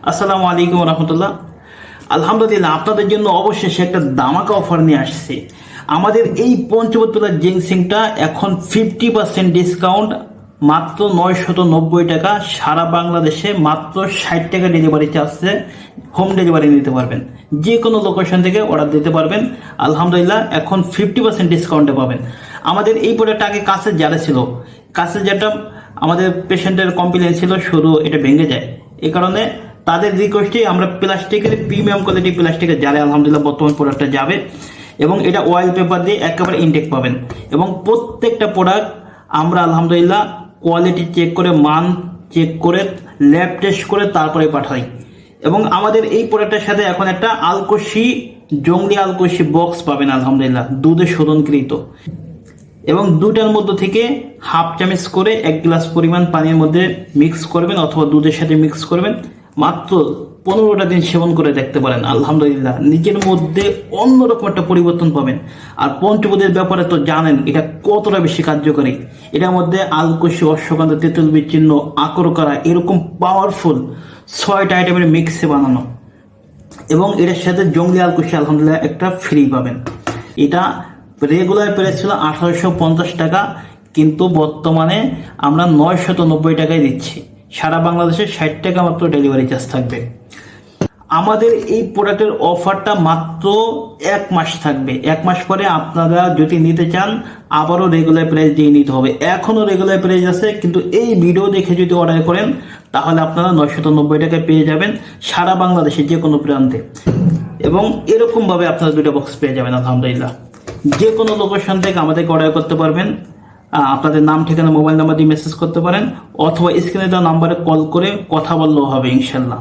আসসালামু আলাইকুম রহমতুল্লাহ। আলহামদুলিল্লাহ, আপনাদের জন্য অবশেষে একটা দামাকা অফার নিয়ে আসছে। আমাদের এই পঞ্চবট তলার জিনসিংটা এখন 50% ডিসকাউন্ট, মাত্র 990 টাকা। সারা বাংলাদেশে মাত্র 60 টাকা ডেলিভারি চার্জে হোম ডেলিভারি নিতে পারবেন। যে কোনো লোকেশন থেকে অর্ডার দিতে পারবেন। আলহামদুলিল্লাহ, এখন 50% ডিসকাউন্টে পাবেন। আমাদের এই প্রোডাক্ট আগে কাছের জারে ছিল, কাছের জারটা আমাদের পেশেন্টের কমপ্লেন ছিল শুধু এটা ভেঙে যায়। এই কারণে তাদের রিকোয়েস্টে আমরা প্লাস্টিকের প্রিমিয়াম কোয়ালিটি প্লাস্টিকের জারে আলহামদুলিল্লাহ বর্তমান প্রোডাক্টটা যাবে, এবং এটা অয়েল পেপার দিয়ে একেবারে ইনটেক পাবেন। এবং প্রত্যেকটা প্রোডাক্ট আমরা আলহামদুলিল্লাহ কোয়ালিটি চেক করে, মান চেক করে, ল্যাব টেস্ট করে তারপরে পাঠাই। এবং আমাদের এই প্রোডাক্টের সাথে এখন একটা আলকোশি, জঙ্গলি আলকোশি বক্স পাবেন আলহামদুলিল্লাহ, দুধে শোধনকৃত। এবং দুটার মধ্যে থেকে হাফ চামচ করে 1 গ্লাস পরিমাণ পানির মধ্যে মিক্স করবেন অথবা দুধের সাথে মিক্স করবেন। মাত্র 15টা দিন সেবন করে দেখতে পারেন। আলহামদুলিল্লাহ, নিজের মধ্যে অন্যরকম একটা পরিবর্তন পাবেন। আর পঞ্চবদের ব্যাপারে তো জানেন এটা কতটা বেশি কার্যকরী। এটার মধ্যে আলকোশি, অশ্বগন্ধা, তেঁতুল বিচ্ছিন্ন, আকরকরা এরকম পাওয়ারফুল 6টা আইটেমের মিক্সে বানানো। এবং এটার সাথে জঙ্গলি আলকোশি আলহামদুলিল্লাহ একটা ফ্রি পাবেন। এটা রেগুলার প্রাইস ছিল 1850 টাকা, কিন্তু বর্তমানে আমরা 990 টাকায় দিচ্ছি। সারা বাংলাদেশে 60 টাকা মাত্র ডেলিভারি চার্জ থাকবে। আমাদের এই প্রোডাক্টের অফারটা মাত্র 1 মাস থাকবে। 1 মাস পরে আপনারা যদি নিতে চান আবারও রেগুলার প্রাইস দিয়ে নিতে হবে। এখনো রেগুলার প্রাইস আছে, কিন্তু এই ভিডিও দেখে যদি অর্ডার করেন তাহলে আপনারা 990 টাকায় পেয়ে যাবেন সারা বাংলাদেশে যে কোনো প্রান্তে। এবং এরকম ভাবে আপনারা 2টা বক্স পেয়ে যাবেন আলহামদুলিল্লাহ। যে কোনো লোকেশন থেকে আমাদেরকে অর্ডার করতে পারবেন। আপনাদের নাম, ঠিকানা, মোবাইল নাম্বার দিয়ে মেসেজ করতে পারেন, অথবা স্ক্রিনে দেওয়া নাম্বারে কল করে কথা বললেও হবে ইনশাল্লাহ।